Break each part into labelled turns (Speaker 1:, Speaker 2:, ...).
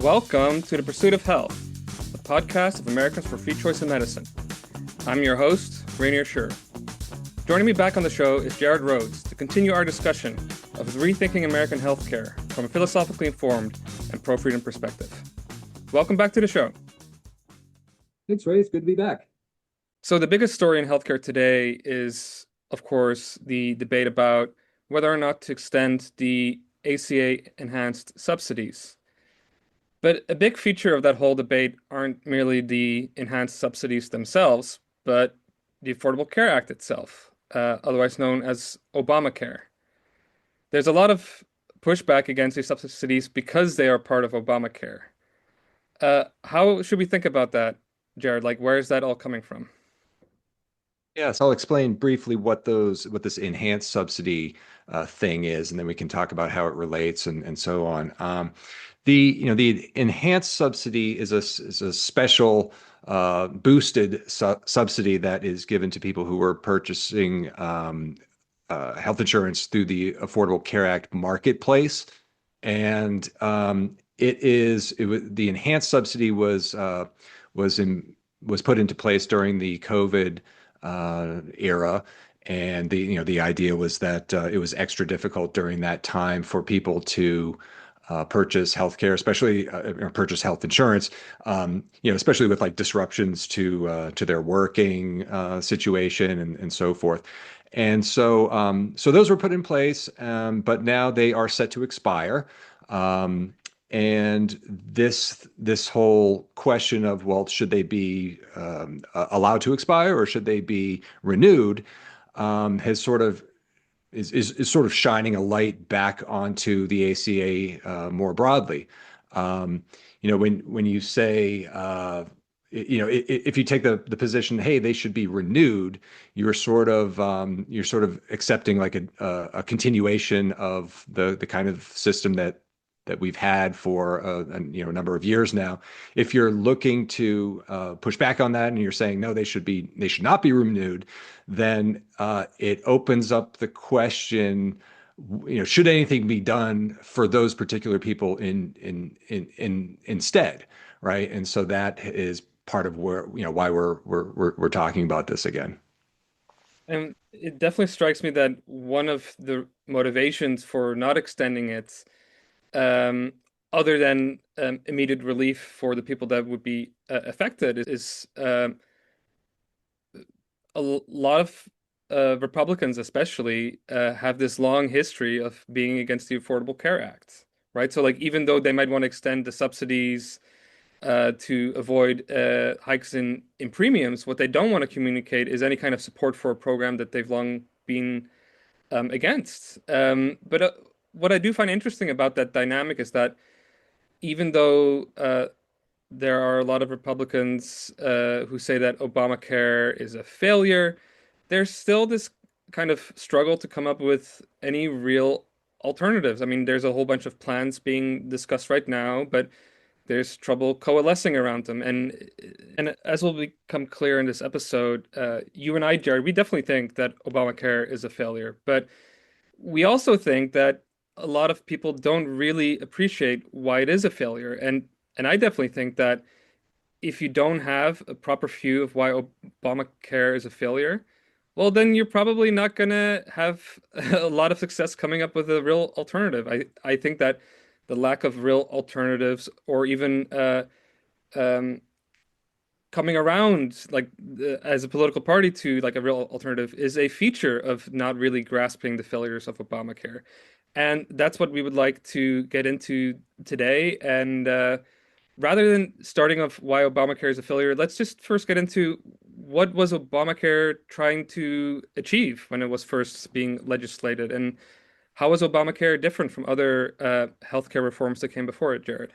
Speaker 1: Welcome to The Pursuit of Health, the podcast of Americans for Free Choice in Medicine. I'm your host, Rainier Schur. Joining me back on the show is Jared Rhodes to continue our discussion of rethinking American healthcare from a philosophically informed and pro-freedom perspective. Welcome back to the show.
Speaker 2: Thanks, Ray. It's good to be back.
Speaker 1: So the biggest story in healthcare today is, of course, the debate about whether or not to extend the ACA enhanced subsidies. But a big feature of that whole debate aren't merely the enhanced subsidies themselves, but the Affordable Care Act itself, otherwise known as Obamacare. There's a lot of pushback against these subsidies because they are part of Obamacare. How should we think about that, Jared? Like, where is that all coming from?
Speaker 3: Yes, I'll explain briefly what this enhanced subsidy thing is, and then we can talk about how it relates and so on. The enhanced subsidy is a special boosted subsidy that is given to people who are purchasing health insurance through the Affordable Care Act marketplace, and the enhanced subsidy was in was put into place during the COVID era. And the idea was that it was extra difficult during that time for people to purchase healthcare, especially or purchase health insurance, especially with like disruptions to their working situation and so forth. And so those were put in place, but now they are set to expire. And this whole question of, well, should they be allowed to expire or should they be renewed, has sort of is sort of shining a light back onto the ACA more broadly. When you say if you take the position, hey, they should be renewed, you're sort of accepting like a continuation of the kind of system that we've had for a number of years now. If you're looking to push back on that and you're saying no, they should not be renewed, then it opens up the question, should anything be done for those particular people in instead, right? And so that is part of why we're talking about this again.
Speaker 1: And it definitely strikes me that one of the motivations for not extending it, um, other than immediate relief for the people that would be affected, is lot of Republicans, especially, have this long history of being against the Affordable Care Act, right? So, like, even though they might want to extend the subsidies to avoid hikes in premiums, what they don't want to communicate is any kind of support for a program that they've long been against. But what I do find interesting about that dynamic is that even though there are a lot of Republicans who say that Obamacare is a failure, there's still this kind of struggle to come up with any real alternatives. I mean, there's a whole bunch of plans being discussed right now, but there's trouble coalescing around them. And as will become clear in this episode, you and I, Jared, we definitely think that Obamacare is a failure, but we also think that a lot of people don't really appreciate why it is a failure. And I definitely think that if you don't have a proper view of why Obamacare is a failure, well, then you're probably not gonna have a lot of success coming up with a real alternative. I think that the lack of real alternatives, or even um, coming around like as a political party to like a real alternative, is a feature of not really grasping the failures of Obamacare. And that's what we would like to get into today. And rather than starting off why Obamacare is a failure, let's just first get into what was Obamacare trying to achieve when it was first being legislated, and how was Obamacare different from other healthcare reforms that came before it, Jared?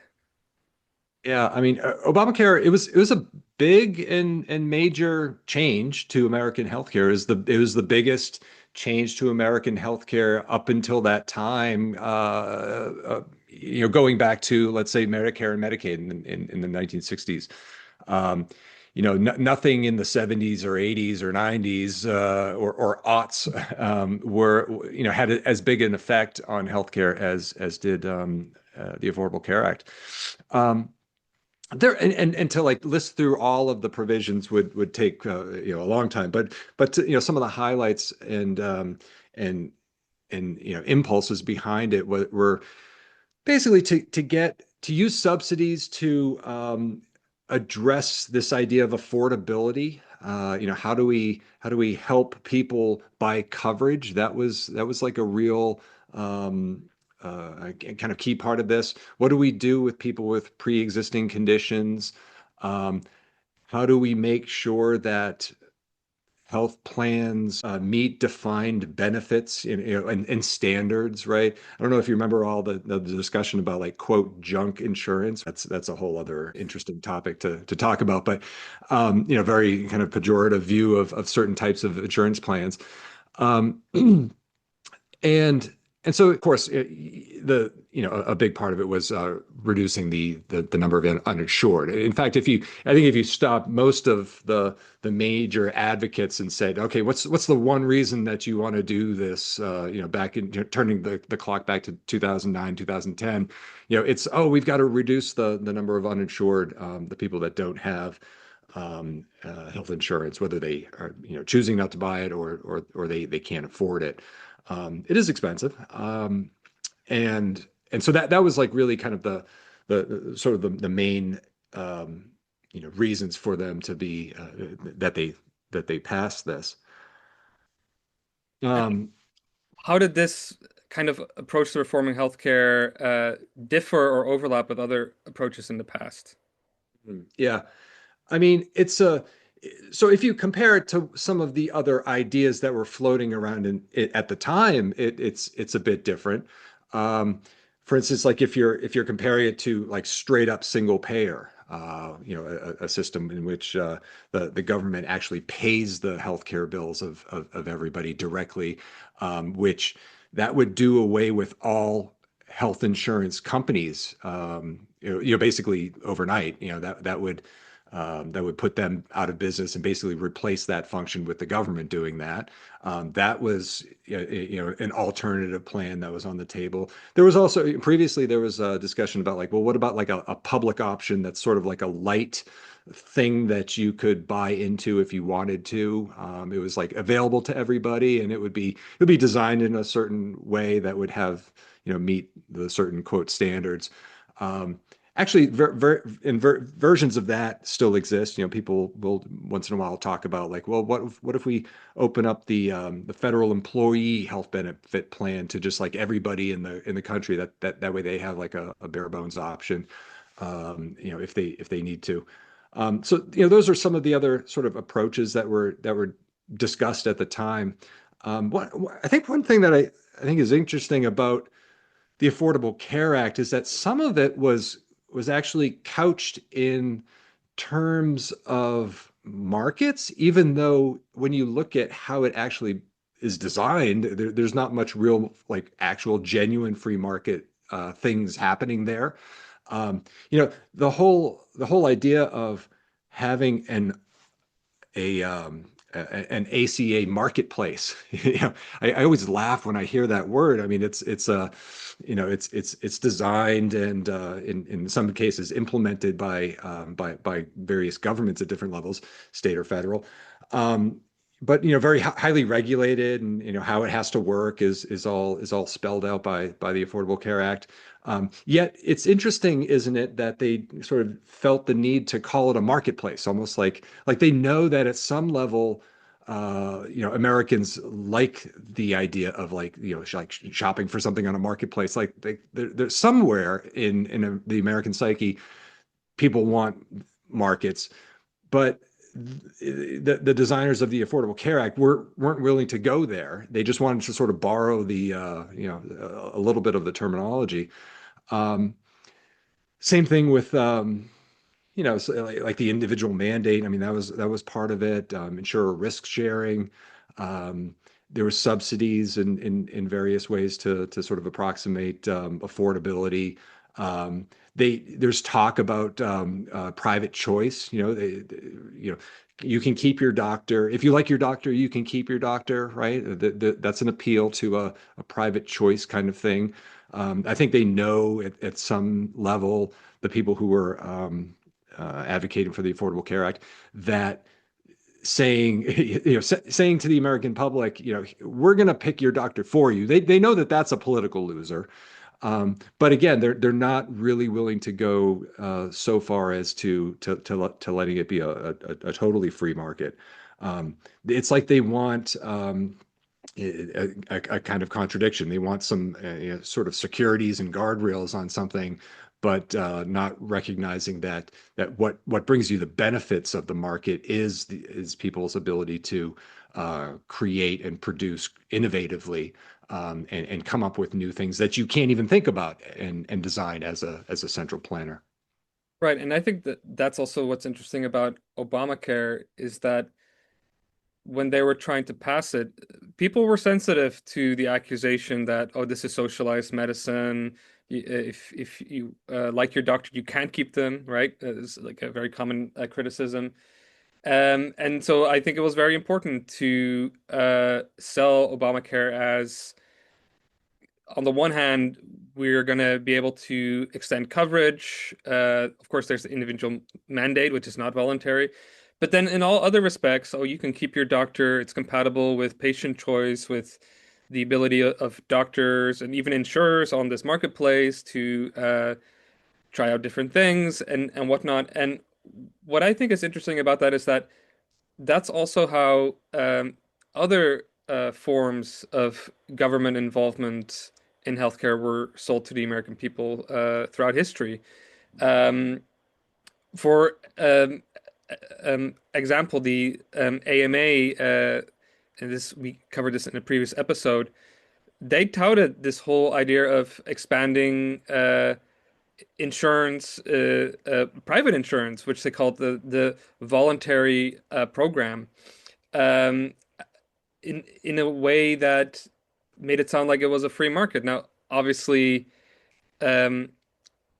Speaker 3: Yeah, I mean, Obamacare, it was a big and major change to American healthcare. It was the biggest change to American healthcare up until that time. Going back to, let's say, Medicare and Medicaid in the 1960s. Um, Nothing in the 70s or 80s or 90s or aughts were had as big an effect on healthcare as did the Affordable Care Act. Um, there and to like list through all of the provisions would take a long time, but some of the highlights and impulses behind it were basically to get to use subsidies to address this idea of affordability. How do we help people buy coverage? That was like a real kind of key part of this. What do we do with people with pre-existing conditions? Um, how do we make sure that health plans meet defined benefits and standards, right? I don't know if you remember all the discussion about like quote junk insurance. That's a whole other interesting topic to talk about, but very kind of pejorative view of certain types of insurance plans. Um, and and so of course the a big part of it was reducing the number of uninsured. In fact, if you stop most of the major advocates and said, okay, what's the one reason that you want to do this, back in turning the clock back to 2009, 2010, it's, oh, we've got to reduce the number of uninsured, the people that don't have health insurance, whether they are choosing not to buy it or they can't afford it. It is expensive, and so that was like really kind of the sort of the main reasons for them to be that they passed this.
Speaker 1: And
Speaker 3: Um,
Speaker 1: how did this kind of approach to reforming healthcare differ or overlap with other approaches in the past?
Speaker 3: yeah, I mean, it's a so if you compare it to some of the other ideas that were floating around at the time, it's a bit different. Um, for instance, like if you're comparing it to like straight up single payer, a system in which the government actually pays the healthcare bills of everybody directly, which that would do away with all health insurance companies, basically overnight. That would put them out of business and basically replace that function with the government doing that. That was an alternative plan that was on the table. There was also previously there was a discussion about like, well, what about like a public option that's sort of like a light thing that you could buy into if you wanted to. It was like available to everybody, and it would be designed in a certain way that would have meet the certain quote standards. Um, Actually, versions of that still exist. People will once in a while talk about like, well, what if we open up the federal employee health benefit plan to just like everybody in the country, that way they have like a bare bones option, if they need to. So those are some of the other sort of approaches that were discussed at the time. I think one thing that I think is interesting about the Affordable Care Act is that some of it was actually couched in terms of markets, even though when you look at how it actually is designed, there's not much real like actual genuine free market things happening there. The whole idea of having an ACA marketplace. I always laugh when I hear that word. I mean, it's designed and in some cases implemented by various governments at different levels, state or federal. But very highly regulated, and how it has to work is all spelled out by the Affordable Care Act. Yet it's interesting, isn't it, that they sort of felt the need to call it a marketplace, almost like they know that at some level, Americans like the idea of like, like shopping for something on a marketplace. Like there's somewhere in the American psyche, people want markets, but the designers of the Affordable Care Act weren't willing to go there. They just wanted to sort of borrow a little bit of the terminology. Um, Same thing with so like the individual mandate. I mean, that was part of it. Insurer risk sharing. Um, there were subsidies in various ways to sort of approximate affordability. There's talk about private choice. You can keep your doctor if you like your doctor. You can keep your doctor, right? That's an appeal to a private choice kind of thing. I think they know at some level, the people who were advocating for the Affordable Care Act, that saying, saying to the American public, we're going to pick your doctor for you. They know that that's a political loser. But again, they're not really willing to go so far as to letting it be a totally free market. It's like they want a kind of contradiction. They want some sort of securities and guardrails on something, but not recognizing that what brings you the benefits of the market is people's ability to create and produce innovatively, and come up with new things that you can't even think about and design as a central planner.
Speaker 1: Right, and I think that that's also what's interesting about Obamacare is that when they were trying to pass it, people were sensitive to the accusation that, oh, this is socialized medicine. If you like your doctor, you can't keep them, right? It's like a very common criticism. And so I think it was very important to sell Obamacare as, on the one hand, we're going to be able to extend coverage. Of course, there's the individual mandate, which is not voluntary. But then in all other respects, oh, you can keep your doctor. It's compatible with patient choice, with the ability of doctors and even insurers on this marketplace to try out different things and whatnot. And what I think is interesting about that is that that's also how other forms of government involvement in healthcare were sold to the American people throughout history. Um, for example, the AMA, and this we covered this in a previous episode. They touted this whole idea of expanding insurance, private insurance, which they called the voluntary program, um, in a way that made it sound like it was a free market. Now, obviously, um,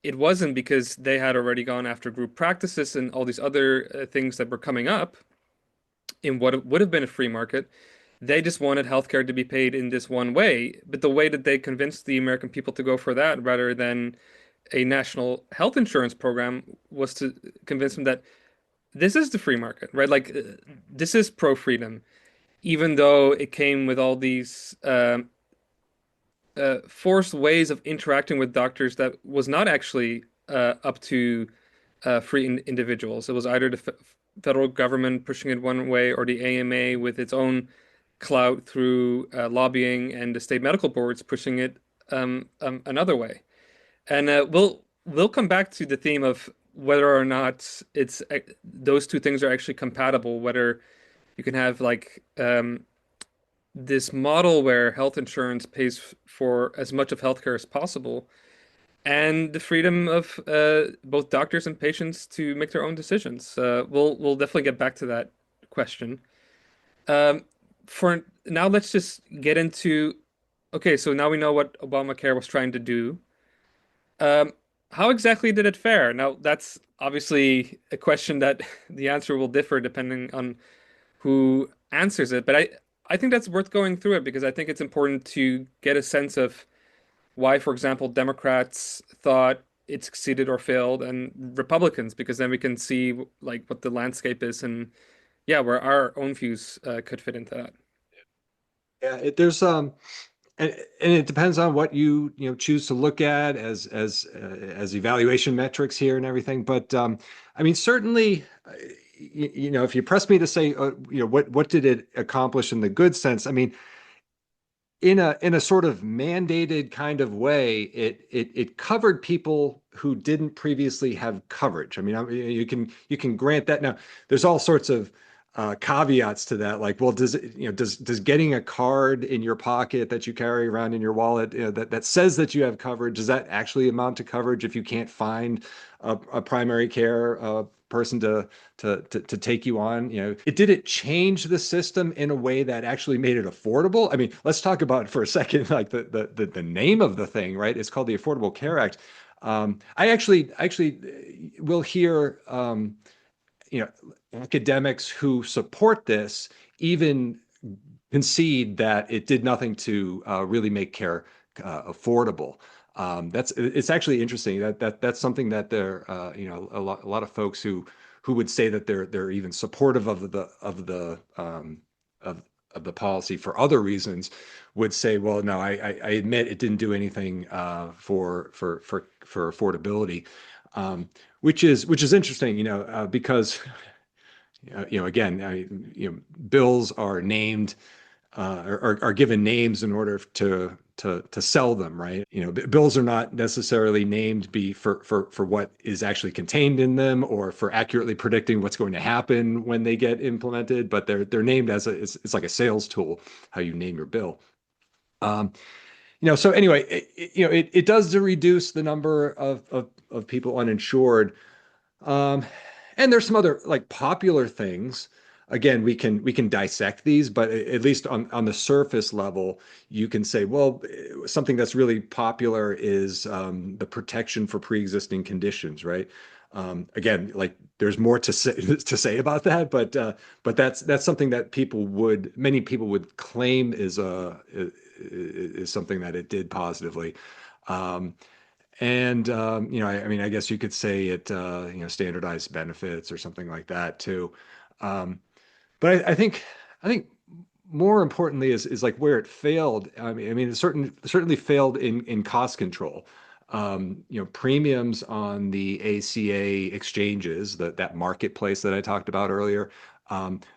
Speaker 1: it wasn't, because they had already gone after group practices and all these other things that were coming up in what would have been a free market. They just wanted healthcare to be paid in this one way. But the way that they convinced the American people to go for that rather than a national health insurance program was to convince them that this is the free market, right? Like this is pro freedom, even though it came with all these forced ways of interacting with doctors that was not actually up to free individuals. It was either the federal government pushing it one way or the AMA with its own clout through lobbying and the state medical boards pushing it another way. And we'll come back to the theme of whether or not it's those two things are actually compatible, whether you can have like this model where health insurance pays for as much of healthcare as possible, and the freedom of both doctors and patients to make their own decisions. We'll definitely get back to that question. Um, for now, let's just get into, okay, so now we know what Obamacare was trying to do. Um, how exactly did it fare? Now, that's obviously a question that the answer will differ depending on who answers it. But I think that's worth going through it because I think it's important to get a sense of why, for example, Democrats thought it succeeded or failed, and Republicans, because then we can see like what the landscape is and yeah, where our own views could fit into that.
Speaker 3: Yeah, there's and it depends on what you choose to look at as evaluation metrics here and everything. But I mean, certainly, if you press me to say, what did it accomplish in the good sense? I mean, in a sort of mandated kind of way, it covered people who didn't previously have coverage. I mean, you can grant that. Now, there's all sorts of caveats to that, like, well, does getting a card in your pocket that you carry around in your wallet, that says that you have coverage, does that actually amount to coverage if you can't find a primary care person to take you on? Did it change the system in a way that actually made it affordable? I mean, let's talk about for a second, like the name of the thing, right? It's called the Affordable Care Act. I actually will hear academics who support this even concede that it did nothing to really make care affordable. It's actually interesting that's something that there a lot of folks who would say that they're even supportive of of the policy for other reasons would say, well, no, I admit it didn't do anything for affordability, which is interesting, because again, bills are named are given names in order to sell them, right? Bills are not necessarily named be for what is actually contained in them or for accurately predicting what's going to happen when they get implemented, but they're named as it's like a sales tool, how you name your bill. Um, so anyway, it does reduce the number of people uninsured. Um, and there's some other like popular things. Again, we can dissect these, but at least on the surface level, you can say, well, something that's really popular is the protection for pre-existing conditions, right? Again, like there's more to say to say about that, but that's something that many people would claim is something that it did positively. Um, and I mean, I guess you could say it, standardized benefits or something like that too. Um, but I think more importantly is like where it failed. I mean, it certainly failed in cost control. Premiums on the ACA exchanges, that marketplace that I talked about earlier,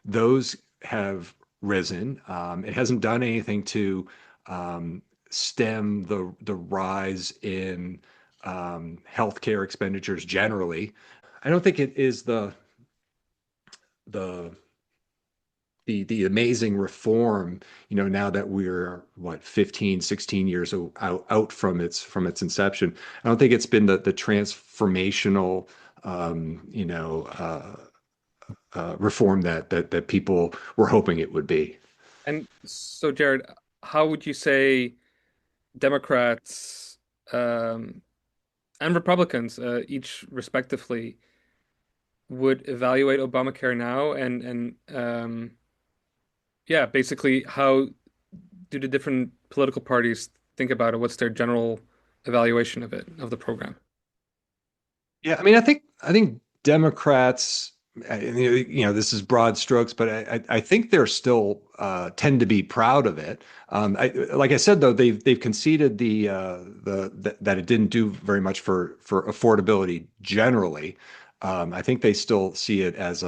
Speaker 3: those have risen. It hasn't done anything to um, stem the rise in healthcare expenditures generally. I don't think it is the the amazing reform, now that we're what 15, 16 years out from its inception. I don't think it's been the transformational reform that people were hoping it would be.
Speaker 1: And so, Jared, how would you say Democrats and Republicans, each respectively, would evaluate Obamacare now? And yeah, basically, how do the different political parties think about it? What's their general evaluation of it, of the program?
Speaker 3: Yeah, I mean, I think Democrats, this is broad strokes, but I think they're still tend to be proud of it. Like I said, though, they've conceded that it didn't do very much for affordability generally. I think they still see it as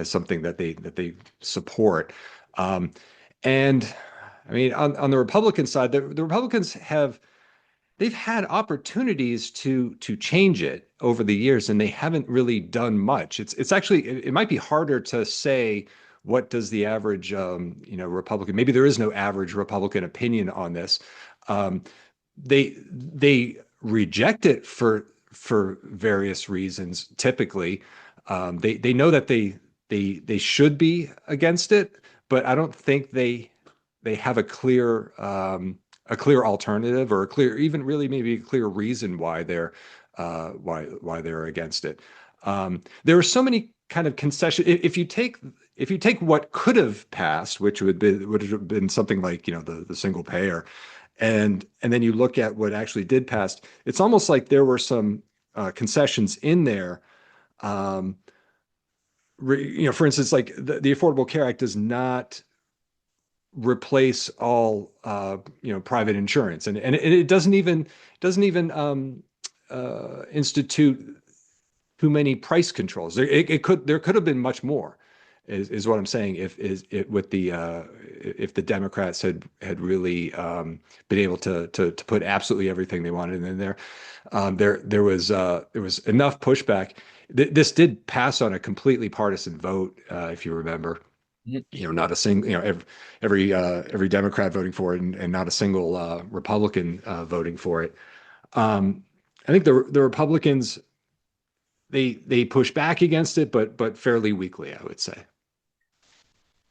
Speaker 3: something that they support. Um, and I mean, on the Republican side, the Republicans they've had opportunities to change it over the years, and they haven't really done much. It's actually it might be harder to say what does the average Republican. Maybe there is no average Republican opinion on this. Um, they reject it for various reasons. Typically, they know that they should be against it, but I don't think they have a clear alternative or a clear, even really maybe a clear reason why they're against it. There are so many kind of concessions. If you take what could have passed, which would have been something like the single payer, and then you look at what actually did pass, it's almost like there were some concessions in there. Um, for instance, like the Affordable Care Act does not replace all private insurance, and it doesn't even institute too many price controls. There could have been much more, is what I'm saying. If the Democrats had really been able to put absolutely everything they wanted in there, there was enough pushback. This did pass on a completely partisan vote, if you remember. Not a single, every Democrat voting for it, and not a single Republican voting for it. Um, I think the Republicans they push back against it, but fairly weakly, I would say.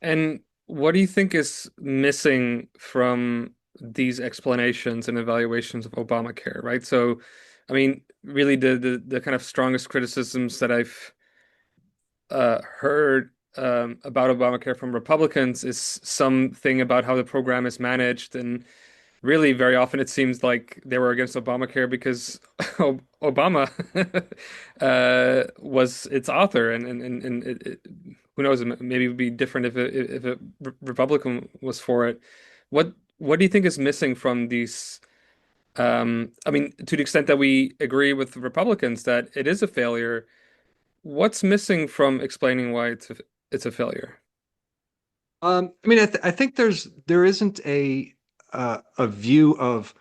Speaker 1: And what do you think is missing from these explanations and evaluations of Obamacare, right? So, I mean, really the kind of strongest criticisms that I've heard about Obamacare from Republicans is something about how the program is managed and really very often it seems like they were against Obamacare because Obama was its author, and who knows, maybe it would be different if a Republican was for it. What do you think is missing from these? I mean, to the extent that we agree with Republicans that it is a failure, what's missing from explaining why it's a failure?
Speaker 3: I mean, I think there isn't a view of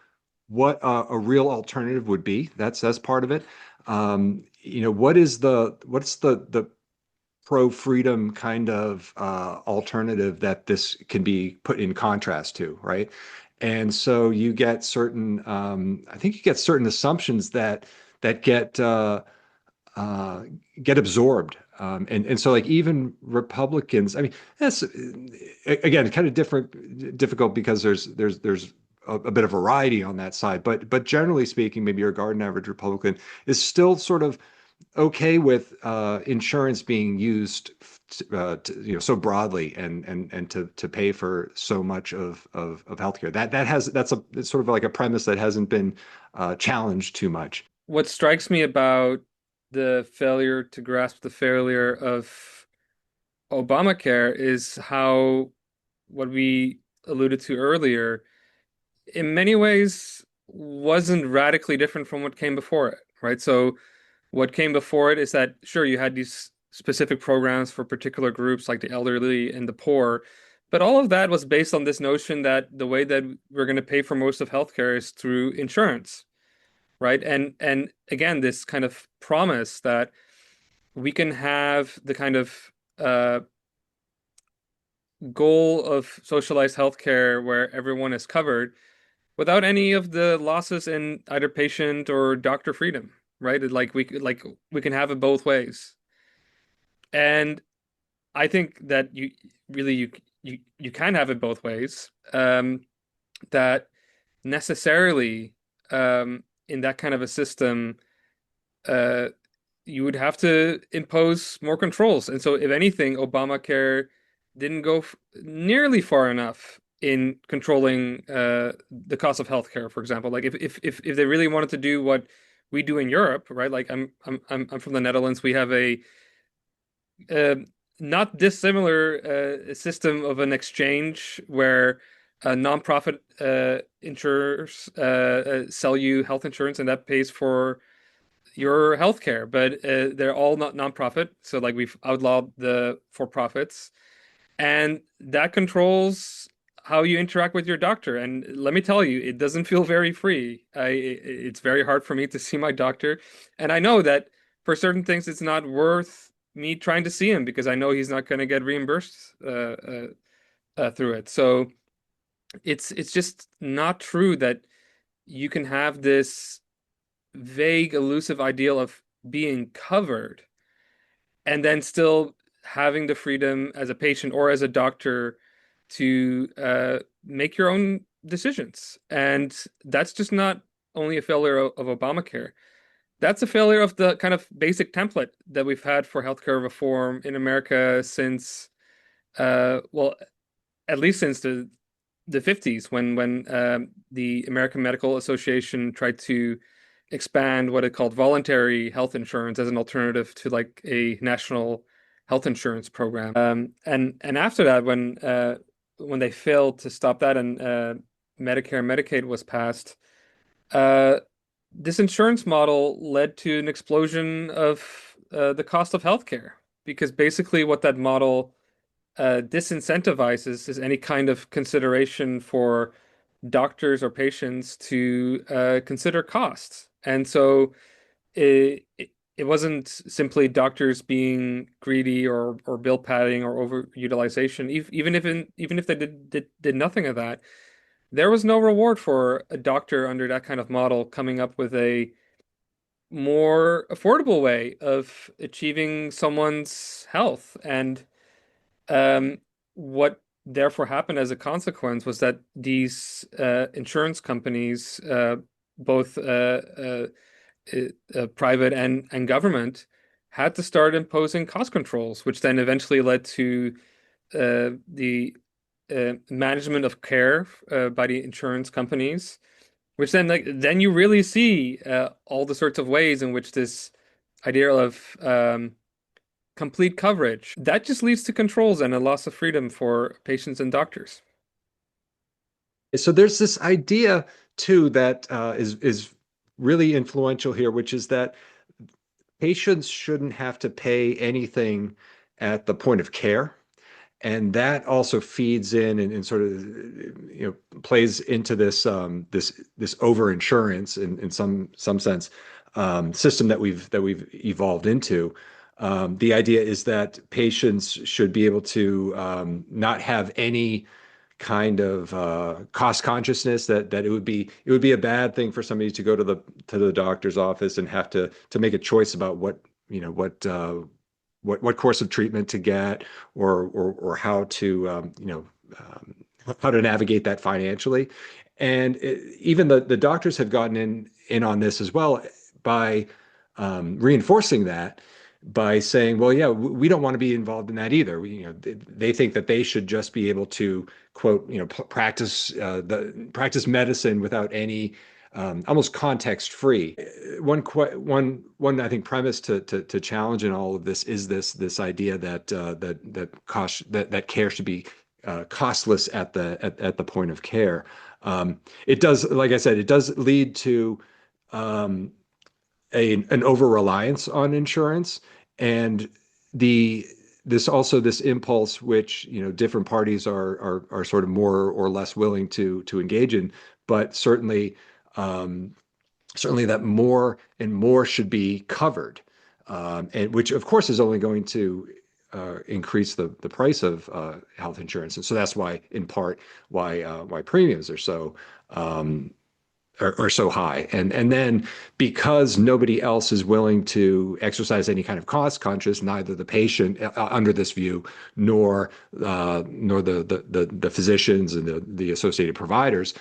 Speaker 3: what a real alternative would be. That's part of it. What's the pro freedom kind of alternative that this can be put in contrast to, right? And so you get certain, I think you get certain assumptions that uh, get absorbed. And so like even Republicans, I mean, that's again kind of difficult because there's a bit of variety on that side. But generally speaking, maybe your garden average Republican is still sort of okay with insurance being used so broadly and to pay for so much of healthcare. That's sort of like a premise that hasn't been challenged too much.
Speaker 1: What strikes me about the failure to grasp the failure of Obamacare is how what we alluded to earlier, in many ways, wasn't radically different from what came before it, right? So, what came before it is that, sure, you had these specific programs for particular groups like the elderly and the poor, but all of that was based on this notion that the way that we're going to pay for most of healthcare is through insurance, right? And again, this kind of promise that we can have the kind of uh, goal of socialized healthcare where everyone is covered without any of the losses in either patient or doctor freedom, right? Like we can have it both ways. And I think that you really you can have it both ways. That necessarily in that kind of a system, uh, you would have to impose more controls. And so, if anything, Obamacare didn't go f nearly far enough in controlling the cost of healthcare, for example. Like if they really wanted to do what we do in Europe, right? Like I'm from the Netherlands. We have a uh, not dissimilar system of an exchange where nonprofit insurers sell you health insurance, and that pays for your healthcare, but they're all not nonprofit. So like we've outlawed the for profits, and that controls how you interact with your doctor. And let me tell you, it doesn't feel very free. It's very hard for me to see my doctor, and I know that for certain things, it's not worth me trying to see him because I know he's not going to get reimbursed through it. So it's just not true that you can have this vague, elusive ideal of being covered and then still having the freedom as a patient or as a doctor to make your own decisions. And that's just not only a failure of Obamacare. That's a failure of the kind of basic template that we've had for healthcare reform in America since, well, at least since the 50s when the American Medical Association tried to expand what it called voluntary health insurance as an alternative to like a national health insurance program. And after that, when they failed to stop that and Medicare and Medicaid was passed, uh, this insurance model led to an explosion of the cost of healthcare because basically what that model disincentivizes is any kind of consideration for doctors or patients to consider costs. And so it wasn't simply doctors being greedy or bill padding or overutilization. Even if they did nothing of that, there was no reward for a doctor under that kind of model coming up with a more affordable way of achieving someone's health. And what therefore happened as a consequence was that these insurance companies, both private and government, had to start imposing cost controls, which then eventually led to the management of care by the insurance companies, which then you really see all the sorts of ways in which this idea of complete coverage that just leads to controls and a loss of freedom for patients and doctors.
Speaker 3: So there's this idea too that is really influential here, which is that patients shouldn't have to pay anything at the point of care. And that also feeds in and sort of plays into this overinsurance in some sense system that we've evolved into. The idea is that patients should be able to not have any kind of cost consciousness that it would be a bad thing for somebody to go to the doctor's office and have to make a choice about what course of treatment to get or how to how to navigate that financially. And even the doctors have gotten in on this as well by reinforcing that by saying, well, yeah, we don't want to be involved in that either. They think that they should just be able to quote, practice practice medicine without any almost context free. One I think premise to challenge in all of this is this idea that care should be costless at the point of care. It does, like I said, it does lead to um, an over reliance on insurance and the this impulse which different parties are sort of more or less willing to engage in, but um, certainly that more and more should be covered, and which of course is only going to increase the price of health insurance, and so that's why, in part, why premiums are so high. And then because nobody else is willing to exercise any kind of cost conscious, neither the patient under this view nor the physicians and the associated providers,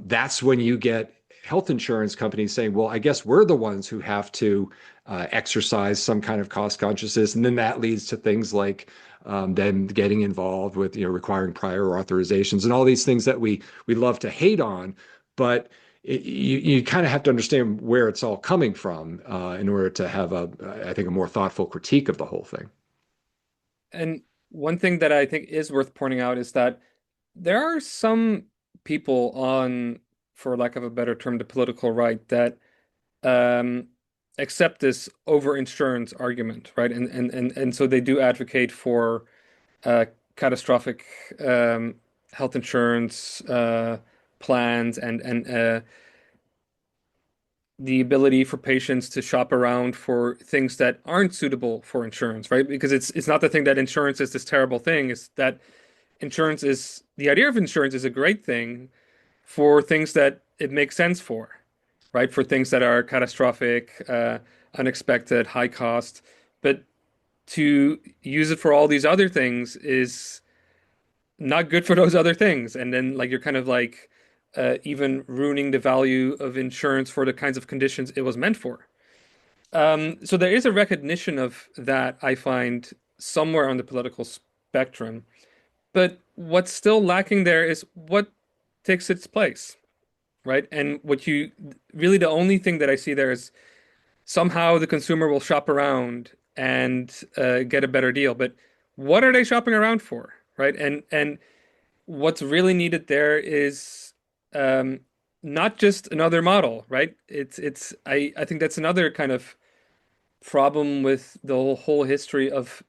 Speaker 3: that's when you get health insurance companies saying, well, I guess we're the ones who have to exercise some kind of cost consciousness. And then that leads to things like them getting involved with, requiring prior authorizations and all these things that we love to hate on. But you kind of have to understand where it's all coming from in order to have I think, a more thoughtful critique of the whole thing.
Speaker 1: And one thing that I think is worth pointing out is that there are some people on, for lack of a better term, the political right that um, accept this over-insurance argument, right? And so they do advocate for uh, catastrophic health insurance plans and the ability for patients to shop around for things that aren't suitable for insurance, right? Because it's not the thing that insurance is this terrible thing, it's that insurance is the idea of insurance is a great thing for things that it makes sense for, right? For things that are catastrophic, unexpected, high cost. But to use it for all these other things is not good for those other things. And then like you're kind of like even ruining the value of insurance for the kinds of conditions it was meant for. So there is a recognition of that, I find, somewhere on the political spectrum. But what's still lacking there is what takes its place, right? And what you really the only thing that I see there is somehow the consumer will shop around and get a better deal. But what are they shopping around for, right? And what's really needed there is um, not just another model, right? I think that's another kind of problem with the whole history of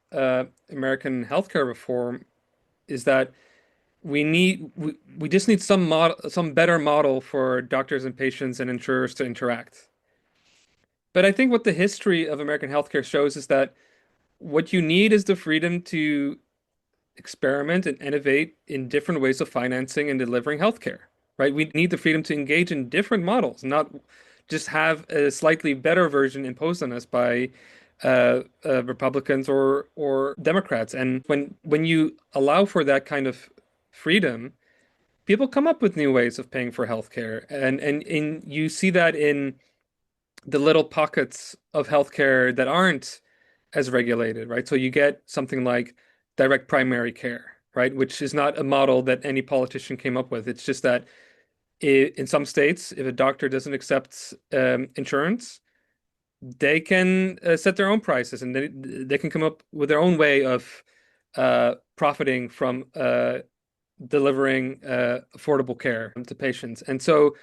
Speaker 1: American healthcare reform is that we just need some better model for doctors and patients and insurers to interact. But I think what the history of American healthcare shows is that what you need is the freedom to experiment and innovate in different ways of financing and delivering healthcare, right? We need the freedom to engage in different models, not just have a slightly better version imposed on us by Republicans or Democrats. And when you allow for that kind of freedom, people come up with new ways of paying for healthcare, and you see that in the little pockets of healthcare that aren't as regulated, right? So you get something like direct primary care, right? Which is not a model that any politician came up with. It's just that in some states, if a doctor doesn't accept insurance, they can set their own prices, and they can come up with their own way of profiting from delivering affordable care to patients. And so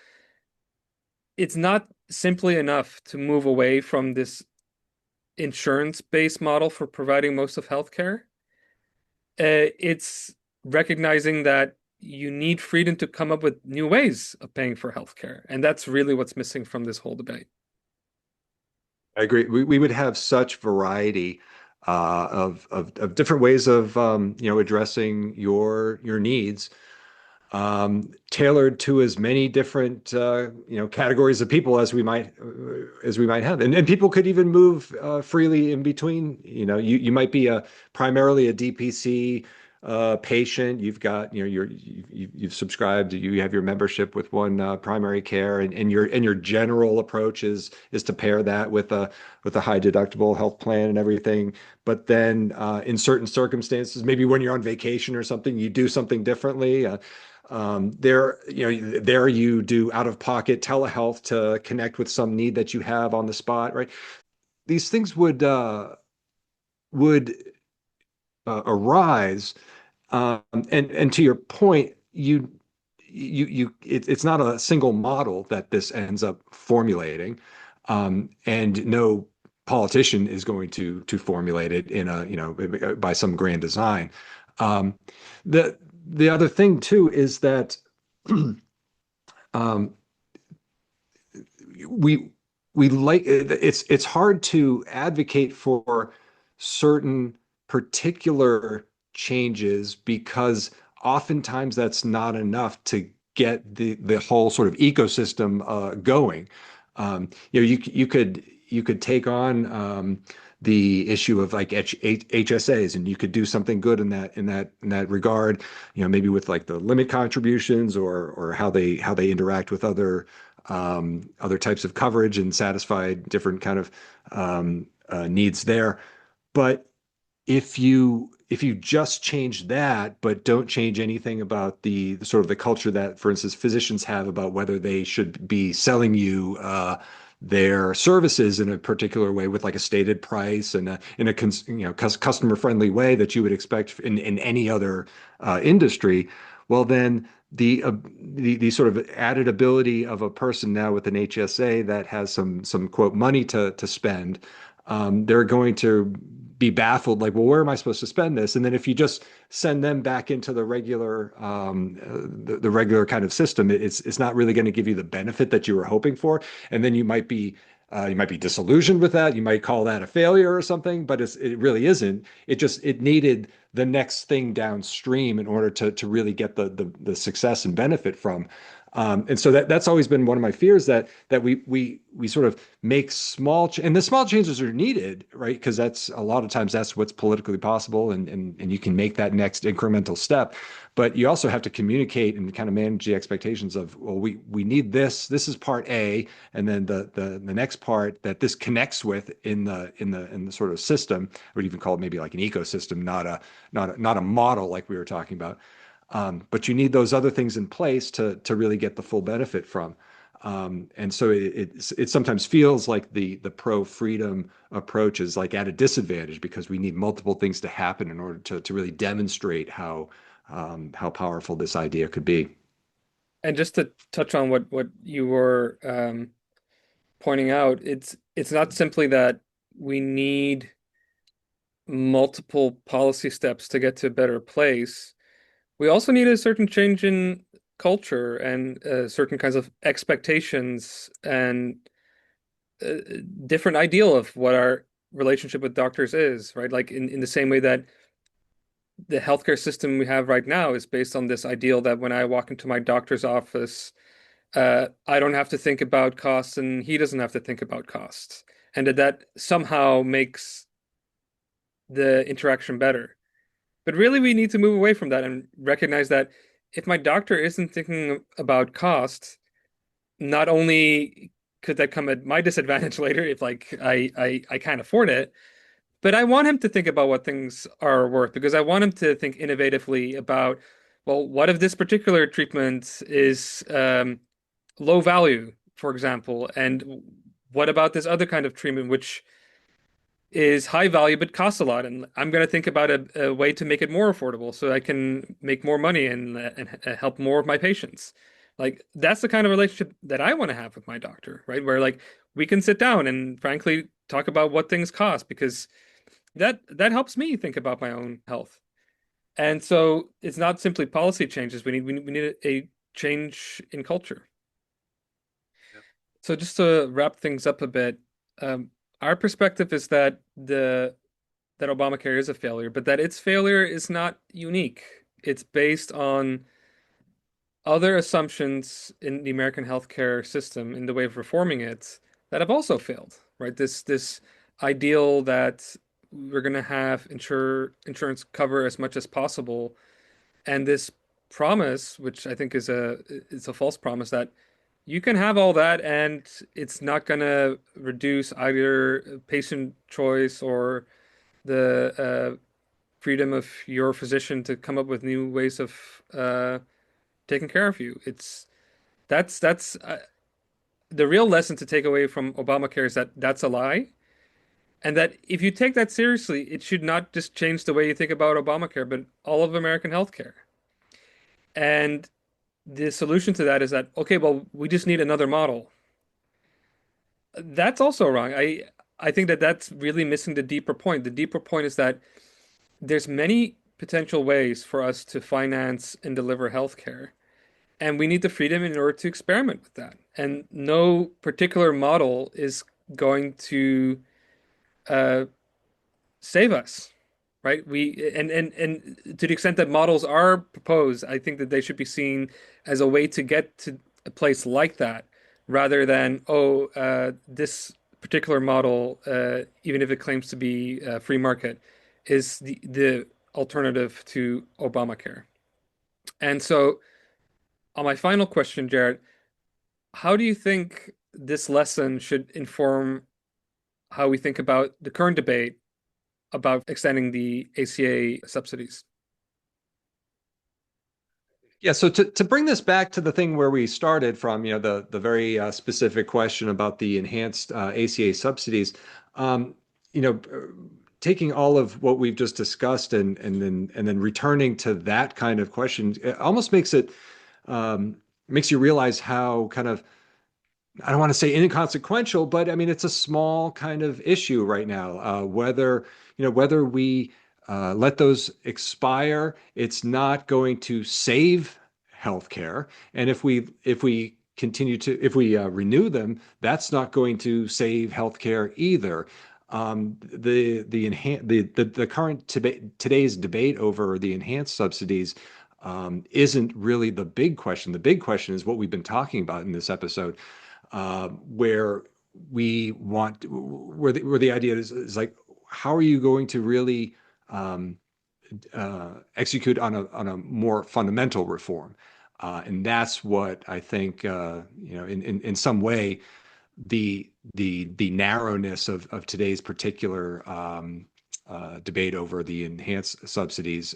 Speaker 1: it's not simply enough to move away from this insurance-based model for providing most of healthcare. It's recognizing that you need freedom to come up with new ways of paying for healthcare. And that's really what's missing from this whole debate.
Speaker 3: I agree. We would have such variety of different ways of addressing your needs, tailored to as many different categories of people as we might have, and people could even move freely in between. You might be a primarily a DPC patient. You've subscribed, you have your membership with one primary care, and your general approach is to pair that with a high deductible health plan and everything. But then in certain circumstances, maybe when you're on vacation or something, you do something differently. There you do out-of-pocket telehealth to connect with some need that you have on the spot, right? These things would arise, and to your point, it's not a single model that this ends up formulating, and no politician is going to formulate it in by some grand design. Um, the the other thing too is that um, we we like it's hard to advocate for certain particular changes because oftentimes that's not enough to get the whole sort of ecosystem going. You could take on the issue of like HSAs, and you could do something good in that regard. Maybe with like the limit contributions, or how they interact with other types of coverage and satisfy different kind of needs there. But if you just change that, but don't change anything about the sort of the culture that, for instance, physicians have about whether they should be selling you their services in a particular way with like a stated price and in a customer friendly way that you would expect in any other industry, well then the sort of added ability of a person now with an HSA that has some quote money to spend, they're going to be baffled, like, well, where am I supposed to spend this? And then if you just send them back into the regular kind of system, it's not really going to give you the benefit that you were hoping for. And then you might be disillusioned with that. You might call that a failure or something, but it really isn't. It needed the next thing downstream in order to really get the success and benefit from. And so that's always been one of my fears, that we sort of make and the small changes are needed, right? Because that's a lot of times that's what's politically possible, and you can make that next incremental step. But you also have to communicate and kind of manage the expectations of, well, we need this. This is part A, and then the next part that this connects with in the sort of system. I would even call it maybe like an ecosystem, not a model like we were talking about. But you need those other things in place to really get the full benefit from. And so it sometimes feels like the pro freedom approach is like at a disadvantage because we need multiple things to happen in order to really demonstrate how powerful this idea could be.
Speaker 1: And just to touch on what you were pointing out, it's not simply that we need multiple policy steps to get to a better place. We also need a certain change in culture and certain kinds of expectations and uh, different ideal of what our relationship with doctors is, right? Like in the same way that the healthcare system we have right now is based on this ideal that when I walk into my doctor's office, I don't have to think about costs and he doesn't have to think about costs. And that somehow makes the interaction better. But really, we need to move away from that and recognize that if my doctor isn't thinking about cost, not only could that come at my disadvantage later if like I can't afford it, But I want him to think about what things are worth because I want him to think innovatively about, well, what if this particular treatment is low value, for example, and what about this other kind of treatment which is high value but costs a lot? And I'm going to think about a way to make it more affordable so I can make more money and help more of my patients. Like that's the kind of relationship that I want to have with my doctor, right? Where like we can sit down and frankly talk about what things cost because that helps me think about my own health. And so it's not simply policy changes. We need a change in culture. So just to wrap things up a bit, um, our perspective is that the that Obamacare is a failure, but that its failure is not unique. It's based on other assumptions in the American healthcare system in the way of reforming it that have also failed, right? This ideal that we're going to have insurance cover as much as possible, and this promise, which I think is a false promise, that you can have all that and it's not going to reduce either patient choice or the freedom of your physician to come up with new ways of taking care of you. That's the real lesson to take away from Obamacare is that that's a lie, and that if you take that seriously, it should not just change the way you think about Obamacare, but all of American healthcare. And the solution to that is that, okay, well, we just need another model. That's also wrong. I think that that's really missing the deeper point. The deeper point is that there's many potential ways for us to finance and deliver healthcare. And we need the freedom in order to experiment with that. And no particular model is going to uh, save us, right? And to the extent that models are proposed, I think that they should be seen as a way to get to a place like that, rather than this particular model, even if it claims to be free market, is the alternative to Obamacare. And so, on my final question, Jared, how do you think this lesson should inform how we think about the current debate about extending the ACA subsidies?
Speaker 3: Yeah, so to bring this back to the thing where we started from, the very specific question about the enhanced ACA subsidies, um, you know, taking all of what we've just discussed and then returning to that kind of question, it almost makes you realize how kind of, I don't want to say inconsequential, but I mean it's a small kind of issue right now. Whether we let those expire, it's not going to save healthcare, and if we continue to if we renew them, that's not going to save healthcare either. The current today's debate over the enhanced subsidies isn't really the big question. The big question is what we've been talking about in this episode, where where the idea is like, how are you going to really execute on a more fundamental reform? And that's what I think, in some way, the narrowness of today's particular debate over the enhanced subsidies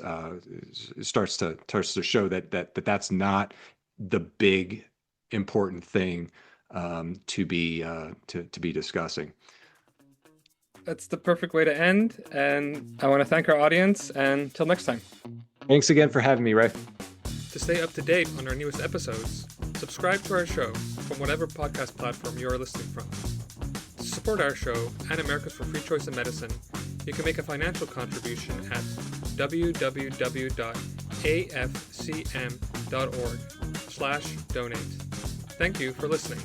Speaker 3: starts to show that's not the big important thing to be discussing.
Speaker 1: That's the perfect way to end. And I want to thank our audience. And till next time.
Speaker 3: Thanks again for having me, Ray.
Speaker 1: To stay up to date on our newest episodes, subscribe to our show from whatever podcast platform you are listening from. To support our show and Americans for Free Choice in Medicine, you can make a financial contribution at www.afcm.org/donate. Thank you for listening.